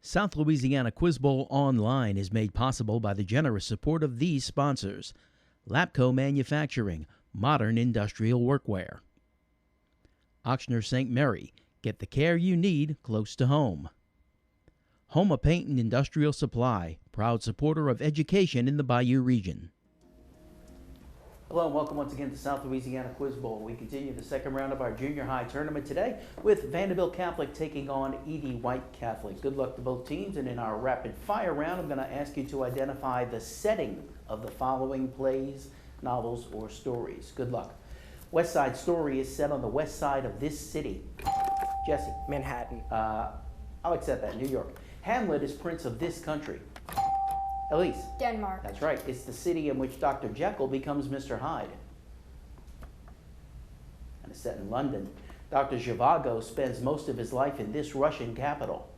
South Louisiana Quiz Bowl Online is made possible by the generous support of these sponsors: Lapco Manufacturing, modern industrial workwear; Ochsner St. Mary, get the care you need close to home; Homa Paint and Industrial Supply, proud supporter of education in the Bayou region. Hello and welcome once again to South Louisiana Quiz Bowl. We continue the second round of our junior high tournament today with Vandebilt Catholic taking on E.D. White Catholic. Good luck to both teams, and in our rapid fire round I'm going to ask you to identify the setting of the following plays, novels, or stories. Good luck. West Side Story is set on the west side of this city. Jesse. Manhattan. I'll accept that. New York. Hamlet is Prince of this country. Elise. Denmark. That's right. It's the city in which Dr. Jekyll becomes Mr. Hyde. And it's set in London. Dr. Zhivago spends most of his life in this Russian capital.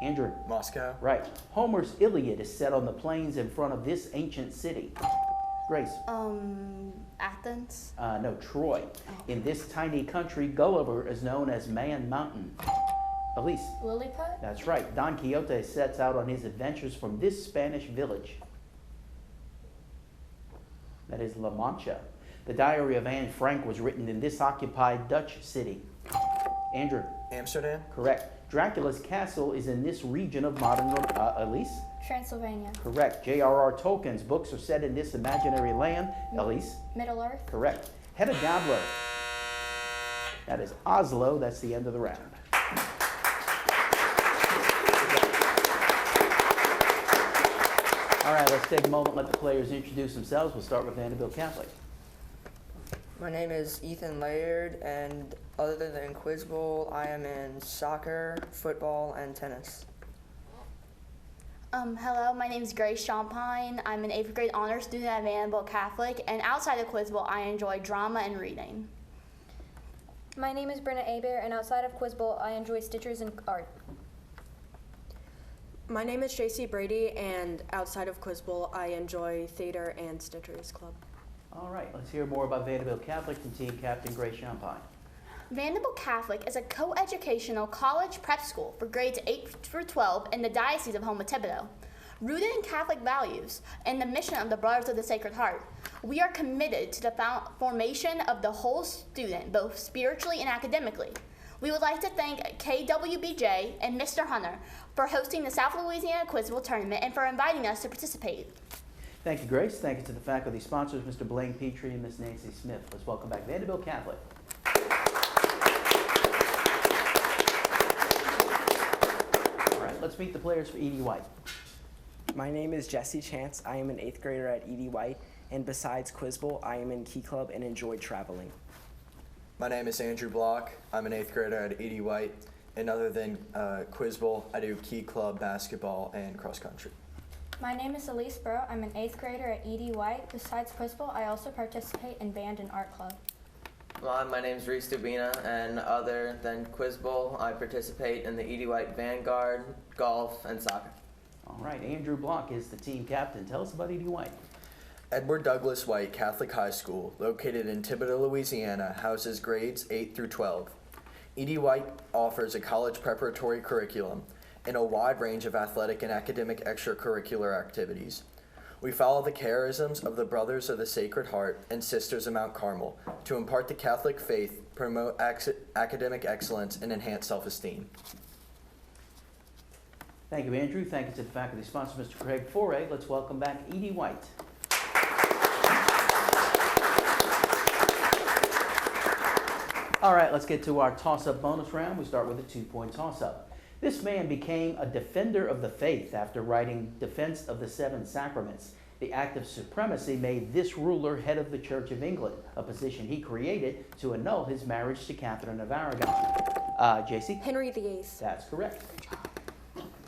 Andrew. Moscow. Right. Homer's Iliad is set on the plains in front of this ancient city. Grace. Athens. No, Troy. In this tiny country, Gulliver is known as Man Mountain. Elise. Lilliput. That's right. Don Quixote sets out on his adventures from this Spanish village. That is La Mancha. The Diary of Anne Frank was written in this occupied Dutch city. Andrew. Amsterdam. Correct. Dracula's castle is in this region of modern Elise. Transylvania. Correct. J.R.R. Tolkien's books are set in this imaginary land. Elise. Middle Earth. Correct. Hedda Gabler. That is Oslo. That's the end of the round. All right, let's take a moment and let the players introduce themselves. We'll start with Vandebilt Catholic. My name is Ethan Laird, and other than Quiz Bowl, I am in soccer, football, and tennis. Hello, my name is Grace Champagne. I'm an 8th grade honors student at Vandebilt Catholic, and outside of Quiz Bowl, I enjoy drama and reading. My name is Brenna Abear, and outside of Quiz Bowl, I enjoy Stitchers and art. My name is JC Brady, and outside of Quiz Bowl, I enjoy theater and Stitchers Club. All right, let's hear more about Vandebilt Catholic from team captain Grace Champagne. Vandebilt Catholic is a co-educational college prep school for grades 8 through 12 in the Diocese of Houma Thibodeau. Rooted in Catholic values and the mission of the Brothers of the Sacred Heart, we are committed to the formation of the whole student, both spiritually and academically. We would like to thank KWBJ and Mr. Hunter for hosting the South Louisiana Quiz Bowl tournament and for inviting us to participate. Thank you, Grace. Thank you to the faculty sponsors, Mr. Blaine Petrie and Ms. Nancy Smith. Let's welcome back Vandebilt Catholic. All right, let's meet the players for E.D. White. My name is Jesse Chance. I am an 8th grader at E.D. White, and besides Quiz Bowl, I am in Key Club and enjoy traveling. My name is Andrew Block. I'm an 8th grader at E.D. White, and other than Quiz Bowl, I do Key Club, basketball, and cross country. My name is Elise Burrow. I'm an 8th grader at E.D. White. Besides Quiz Bowl, I also participate in band and art club. My name is Reese Dubina, and other than Quiz Bowl, I participate in the E.D. White Vanguard, golf, and soccer. All right, Andrew Block is the team captain. Tell us about E.D. White. Edward Douglas White Catholic High School, located in Thibodaux, Louisiana, houses grades 8 through 12. E.D. White offers a college preparatory curriculum and a wide range of athletic and academic extracurricular activities. We follow the charisms of the Brothers of the Sacred Heart and Sisters of Mount Carmel to impart the Catholic faith, promote academic excellence, and enhance self-esteem. Thank you, Andrew. Thank you to the faculty sponsor, Mr. Craig Foray. Let's welcome back E.D. White. All right, let's get to our toss-up bonus round. We start with a 2-point toss-up. This man became a defender of the faith after writing Defense of the Seven Sacraments. The Act of Supremacy made this ruler head of the Church of England, a position he created to annul his marriage to Catherine of Aragon. JC? Henry VIII. That's correct.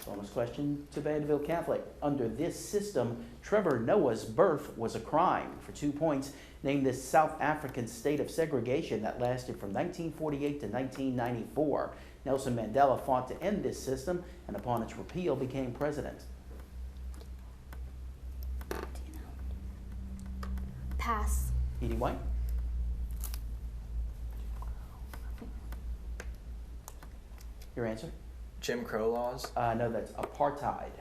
Bonus question to Vandebilt Catholic. Under this system, Trevor Noah's birth was a crime. For 2 points, name this South African state of segregation that lasted from 1948 to 1994. Nelson Mandela fought to end this system and upon its repeal became president. Pass. E.D. White? Your answer? Jim Crow laws? No, that's apartheid.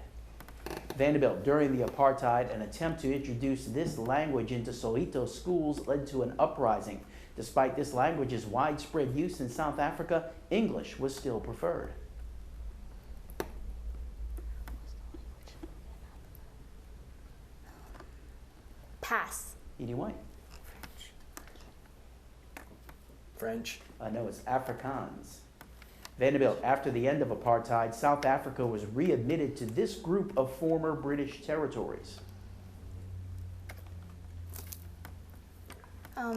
Vandebilt, during the apartheid, an attempt to introduce this language into Soweto schools led to an uprising. Despite this language's widespread use in South Africa, English was still preferred. Pass. Edie White. French? No, it's Afrikaans. Vandebilt, after the end of apartheid, South Africa was readmitted to this group of former British territories.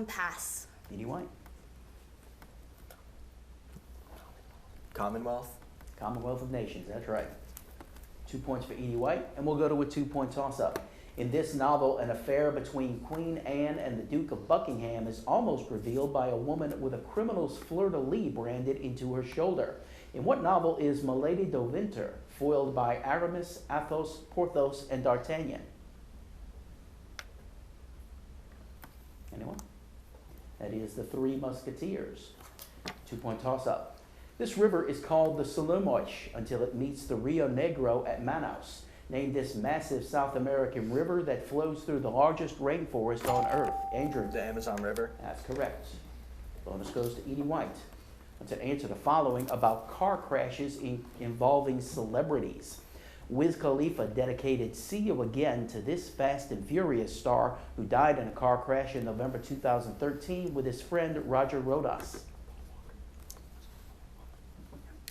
Pass. Edie White. Commonwealth? Commonwealth of Nations, that's right. 2 points for Edie White, and we'll go to a 2-point toss-up. In this novel, an affair between Queen Anne and the Duke of Buckingham is almost revealed by a woman with a criminal's fleur-de-lis branded into her shoulder. In what novel is Milady de Winter foiled by Aramis, Athos, Porthos, and D'Artagnan? Anyone? That is The Three Musketeers. 2-point toss-up. This river is called the Solimões until it meets the Rio Negro at Manaus. Name this massive South American river that flows through the largest rainforest on Earth. Andrew. The Amazon River? That's correct. Bonus goes to Edie White. To answer the following about car crashes involving celebrities. Wiz Khalifa dedicated See You Again to this Fast and Furious star who died in a car crash in November 2013 with his friend Roger Rodas.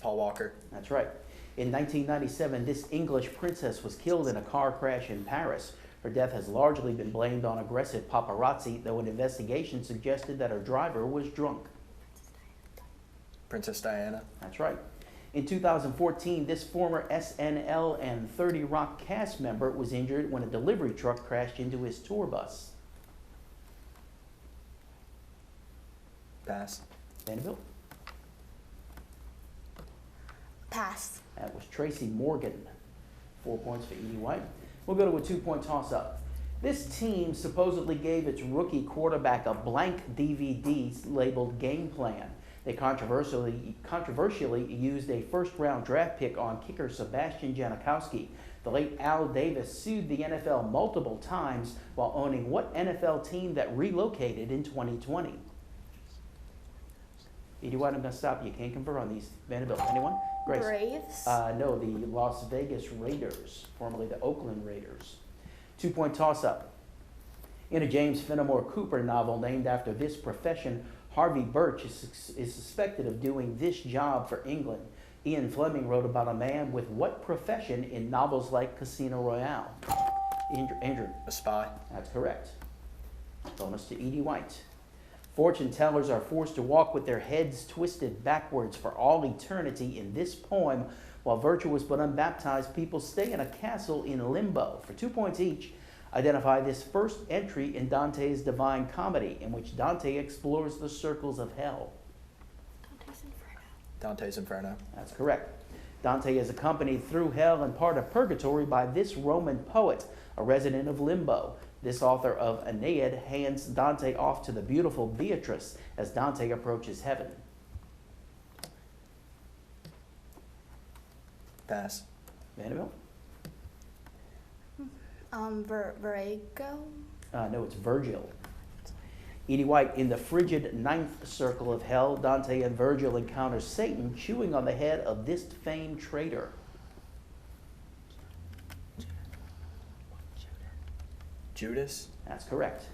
Paul Walker? That's right. In 1997, this English princess was killed in a car crash in Paris. Her death has largely been blamed on aggressive paparazzi, though an investigation suggested that her driver was drunk. Princess Diana? That's right. In 2014, this former SNL and 30 Rock cast member was injured when a delivery truck crashed into his tour bus. Pass. Vandebilt? Pass. That was Tracy Morgan. 4 points for Edie White. We'll go to a 2-point toss-up. This team supposedly gave its rookie quarterback a blank DVD labeled Game Plan. They controversially used a first-round draft pick on kicker Sebastian Janikowski. The late Al Davis sued the NFL multiple times while owning what NFL team that relocated in 2020? Edie White, I'm going to stop you. You can't convert on these. Vandebilt, anyone? Grace? Braves. No, the Las Vegas Raiders, formerly the Oakland Raiders. 2-point toss-up. In a James Fenimore Cooper novel named after this profession, Harvey Birch is suspected of doing this job for England. Ian Fleming wrote about a man with what profession in novels like Casino Royale? Andrew. A spy? That's correct. Bonus to Edie White. Fortune tellers are forced to walk with their heads twisted backwards for all eternity in this poem, while virtuous but unbaptized people stay in a castle in limbo. For 2 points each, identify this first entry in Dante's Divine Comedy, in which Dante explores the circles of hell. Dante's Inferno. That's correct. Dante is accompanied through hell and part of purgatory by this Roman poet, a resident of Limbo. This author of Aeneid hands Dante off to the beautiful Beatrice as Dante approaches heaven. Pass. Vandebilt? Virgo. No, it's Virgil. Edie White, in the frigid ninth circle of hell, Dante and Virgil encounter Satan chewing on the head of this famed traitor. Judas? That's correct.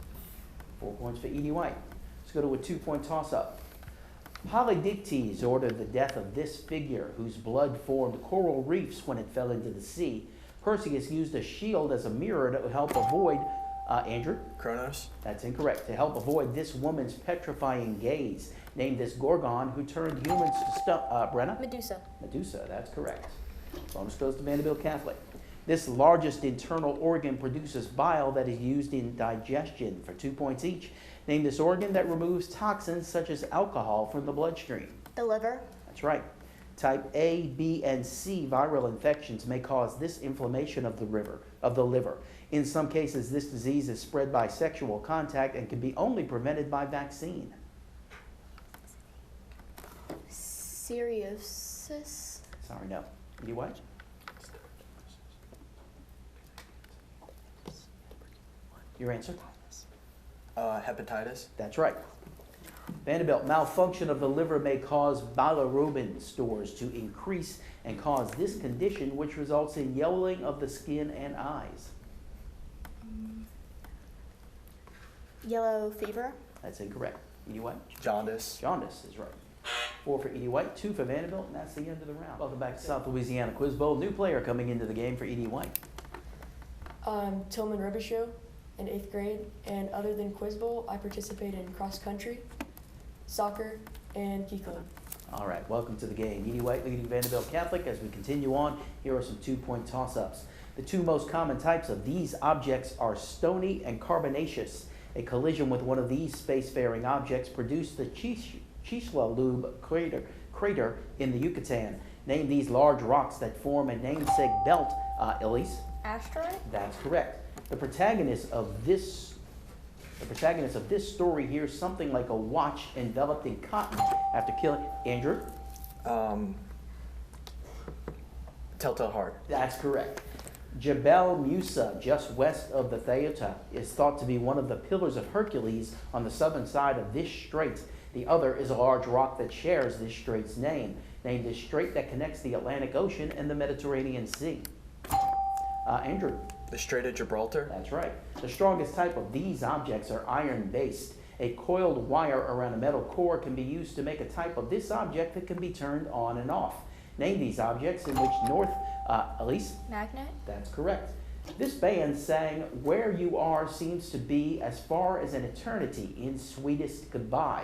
4 points for Edie White. Let's go to a 2-point toss-up. Polydictes ordered the death of this figure, whose blood formed coral reefs when it fell into the sea. Perseus used a shield as a mirror to help avoid, Andrew? Kronos? That's incorrect. To help avoid this woman's petrifying gaze. Name this Gorgon who turned humans to Brenna? Medusa. Medusa, that's correct. Bonus goes to Vandebilt Catholic. This largest internal organ produces bile that is used in digestion. For 2 points each, name this organ that removes toxins such as alcohol from the bloodstream. The liver. That's right. Type A, B, and C viral infections may cause this inflammation of the liver. In some cases, this disease is spread by sexual contact and can be only prevented by vaccine. Cirrhosis. Sorry, no. Edie White? Your answer? Hepatitis. That's right. Vandebilt, malfunction of the liver may cause bilirubin stores to increase and cause this condition, which results in yellowing of the skin and eyes. Yellow fever. That's incorrect. Edie White? Jaundice. Jaundice is right. 4 for Edie White, 2 for Vandebilt, and that's the end of the round. Welcome back to South Louisiana Quiz Bowl. New player coming into the game for Edie White. I'm Tillman Ribishow in 8th grade, and other than Quiz Bowl, I participate in cross country, soccer, and key club. All right, welcome to the game. Edie White leading Vandebilt Catholic. As we continue on, here are some 2-point toss-ups. The two most common types of these objects are stony and carbonaceous. A collision with one of these spacefaring objects produced the Chicxulub crater in the Yucatan. Name these large rocks that form a namesake belt, Elise. Asteroid? That's correct. The protagonist of this story hears something like a watch enveloped in cotton after killing Andrew. Telltale Heart. That's correct. Jebel Musa, just west of the Ceuta, is thought to be one of the pillars of Hercules on the southern side of this strait. The other is a large rock that shares this strait's name. Name this strait that connects the Atlantic Ocean and the Mediterranean Sea. Andrew. The Strait of Gibraltar. That's right. The strongest type of these objects are iron-based. A coiled wire around a metal core can be used to make a type of this object that can be turned on and off. Name these objects in which Elise? Magnet? That's correct. This band sang Where You Are Seems to Be As Far as an Eternity in Sweetest Goodbye.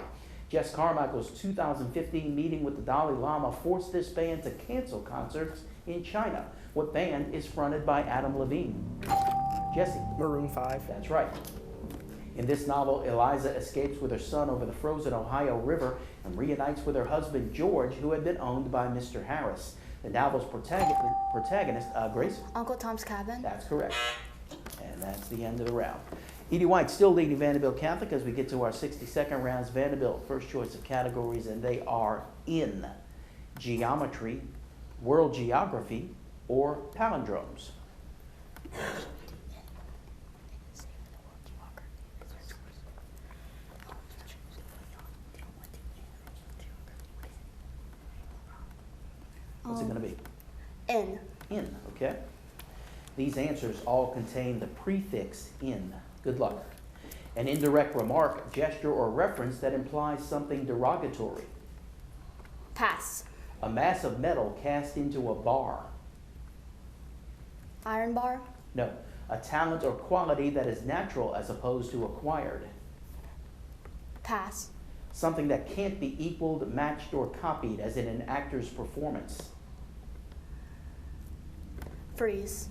Jess Carmichael's 2015 meeting with the Dalai Lama forced this band to cancel concerts in China. What band is fronted by Adam Levine? Jesse? Maroon 5. That's right. In this novel, Eliza escapes with her son over the frozen Ohio River and reunites with her husband George, who had been owned by Mr. Harris. The novel's protagonist, Grace? Uncle Tom's Cabin. That's correct. And that's the end of the round. Edie White still leading Vandebilt Catholic as we get to our 60-second rounds. Vandebilt, first choice of categories, and they are in geometry, world geography, or palindromes. What's it going to be? In. In, okay. These answers all contain the prefix in. Good luck. An indirect remark, gesture, or reference that implies something derogatory. Pass. A mass of metal cast into a bar. Iron bar. No. A talent or quality that is natural as opposed to acquired. Pass. Something that can't be equaled, matched, or copied, as in an actor's performance. Freeze.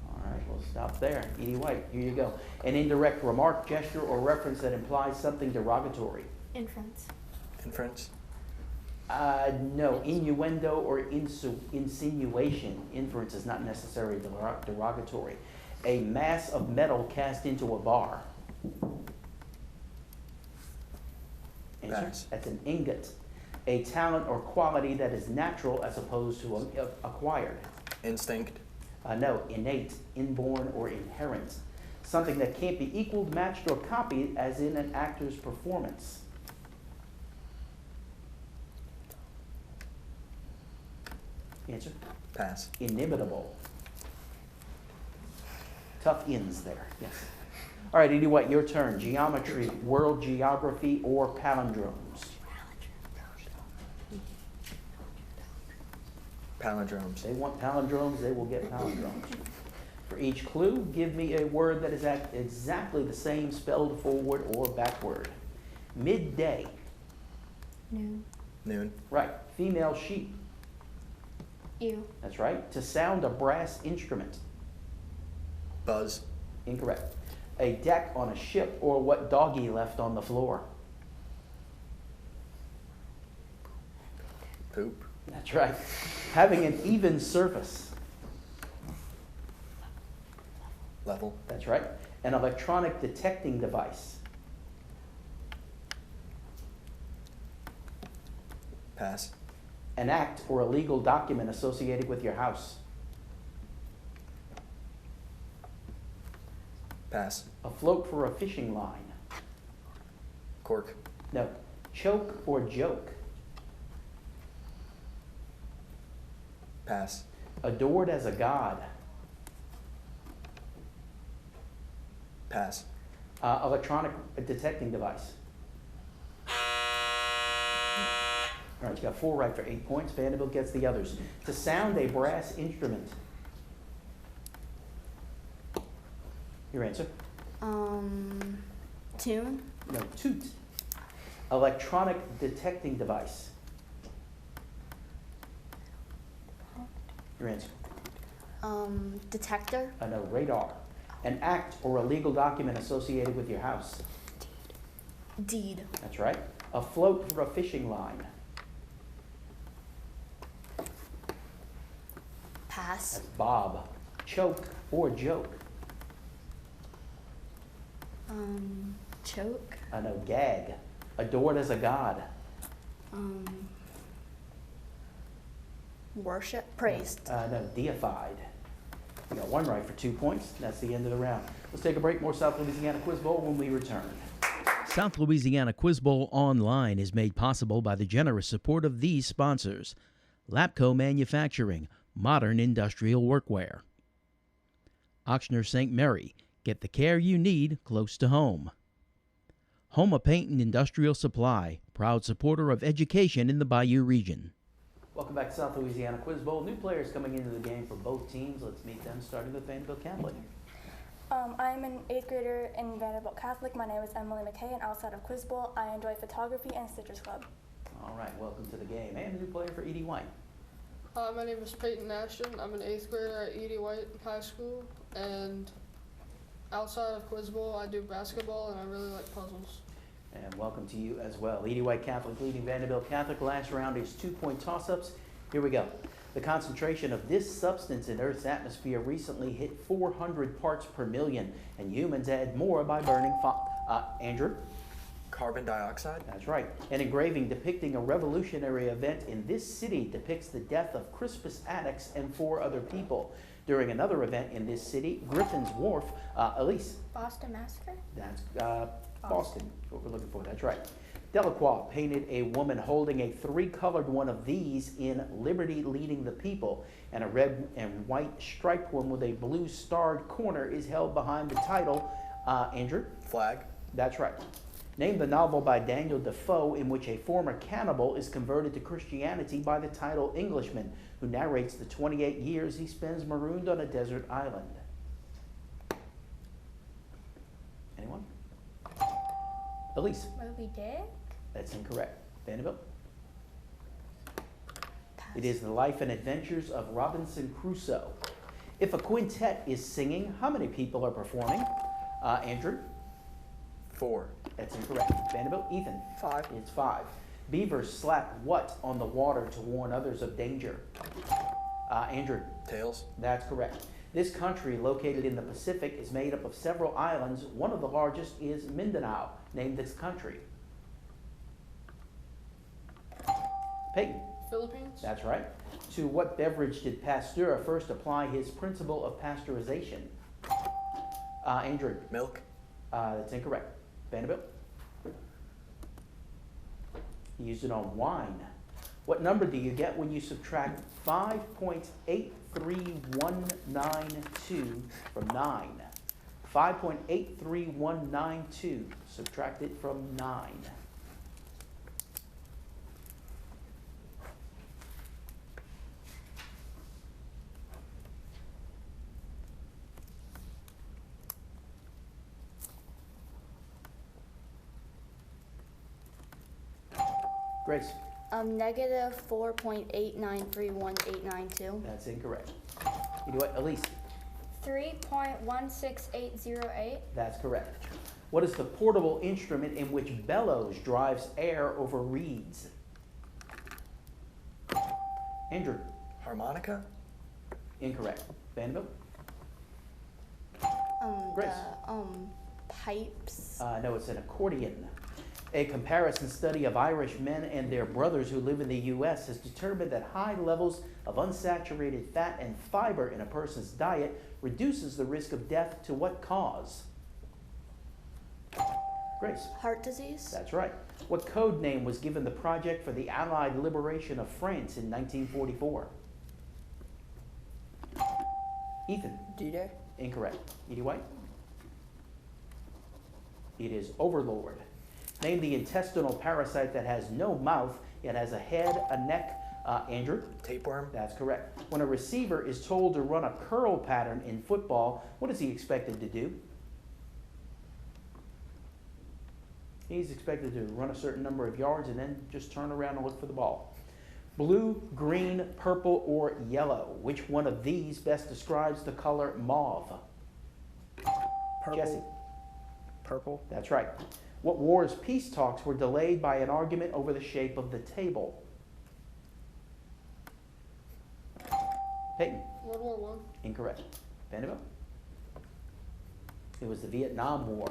All right, we'll stop there. Edie White, here you go. An indirect remark, gesture, or reference that implies something derogatory. Inference. Inference. No, innuendo or insinuation. Inference is not necessarily derogatory. A mass of metal cast into a bar. Answer? Pass. That's an ingot. A talent or quality that is natural as opposed to acquired. Instinct. No, innate, inborn, or inherent. Something that can't be equaled, matched, or copied, as in an actor's performance. Answer? Pass. Inimitable. Tough ins there, yes. All right, Edie White, your turn. Geometry, world geography, or palindromes? Palindromes. They want palindromes, they will get palindromes. For each clue, give me a word that is exactly the same spelled forward or backward. Midday. Noon. Noon. Right. Female sheep. Ew. That's right. To sound a brass instrument. Buzz. Incorrect. A deck on a ship, or what doggy left on the floor. Poop. That's right. Having an even surface. Level. That's right. An electronic detecting device. Pass. An act or a legal document associated with your house. Pass. A float for a fishing line. Cork. No. Choke or joke. Pass. Adored as a god. Pass. Electronic detecting device. All right, you got 4 right for 8 points. Vanderbilt gets the others. To sound a brass instrument. Your answer? Tune. No, toot. Electronic detecting device. Your answer? Detector. No, radar. An act or a legal document associated with your house. Deed. That's right. A float for a fishing line. Pass. That's Bob. Choke or joke. Choke. No, gag. Adored as a god. Worship. Praised. No, deified. You got 1 right for 2 points. That's the end of the round. Let's take a break. More South Louisiana Quiz Bowl when we return. South Louisiana Quiz Bowl Online is made possible by the generous support of these sponsors. Lapco Manufacturing, modern industrial workwear. Ochsner St. Mary, get the care you need close to home. Homa Paint and Industrial Supply, proud supporter of education in the Bayou region. Welcome back to South Louisiana Quiz Bowl. New players coming into the game for both teams. Let's meet them, starting with Vandebilt Catholic. I'm an 8th grader in Vanderbilt Catholic. My name is Emily McKay, and outside of Quiz Bowl, I enjoy photography and Stitchers Club. All right, welcome to the game. And a new player for Edie White. Hi, my name is Peyton Ashton. I'm an 8th grader at Edie White High School, and outside of Quiz Bowl, I do basketball, and I really like puzzles. And welcome to you as well. Edie White Catholic leading Vanderbilt Catholic. Last round is 2-point toss-ups. Here we go. The concentration of this substance in Earth's atmosphere recently hit 400 parts per million, and humans add more by burning Andrew? Carbon dioxide? That's right. An engraving depicting a revolutionary event in this city depicts the death of Crispus Attucks and 4 other people. During another event in this city, Griffin's Wharf, Elise. Boston Massacre? That's Boston, what we're looking for. That's right. Delacroix painted a woman holding a 3-colored one of these in Liberty Leading the People, and a red and white striped one with a blue starred corner is held behind the title. Andrew? Flag. That's right. Name the novel by Daniel Defoe in which a former cannibal is converted to Christianity by the title Englishman, who narrates the 28 years he spends marooned on a desert island. Anyone? Elise? Moby Dick? That's incorrect. Vanderbilt? It is the life and adventures of Robinson Crusoe. If a quintet is singing, how many people are performing? Andrew? 4. That's incorrect. Vanderbilt? Ethan? 5. It's 5. Beavers slap what on the water to warn others of danger? Andrew? Tails. That's correct. This country, located in the Pacific, is made up of several islands. One of the largest is Mindanao. Name this country. Peyton? Philippines? That's right. To what beverage did Pasteur first apply his principle of pasteurization? Andrew? Milk. That's incorrect. Vanderbilt? He used it on wine. What number do you get when you subtract 5.83192 from 9? 5.83192. Subtract it from 9. Grace? Negative 4.8931892. That's incorrect. You know what? Elise? 3.16808. That's correct. What is the portable instrument in which bellows drives air over reeds? Andrew? Harmonica? Incorrect. Vanderbilt? Grace? Pipes. No, it's an accordion. A comparison study of Irish men and their brothers who live in the U.S. has determined that high levels of unsaturated fat and fiber in a person's diet reduces the risk of death to what cause? Grace. Heart disease. That's right. What code name was given the project for the Allied liberation of France in 1944? Ethan. D-Day. Incorrect. Edie White. It is Overlord. Name the intestinal parasite that has no mouth, yet has a head, a neck. Andrew? Tapeworm. That's correct. When a receiver is told to run a curl pattern in football, what is he expected to do? He's expected to run a certain number of yards and then just turn around and look for the ball. Blue, green, purple, or yellow. Which one of these best describes the color mauve? Purple. Jesse. Purple. That's right. What war's peace talks were delayed by an argument over the shape of the table? Peyton. World War I. Incorrect. Vandebilt? It was the Vietnam War.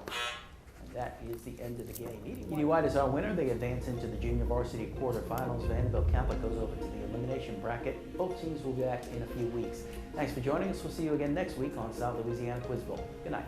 And that is the end of the game. Edie White is our winner. They advance into the junior varsity quarterfinals. Vandebilt Catholic goes over to the elimination bracket. Both teams will be back in a few weeks. Thanks for joining us. We'll see you again next week on South Louisiana Quiz Bowl. Good night.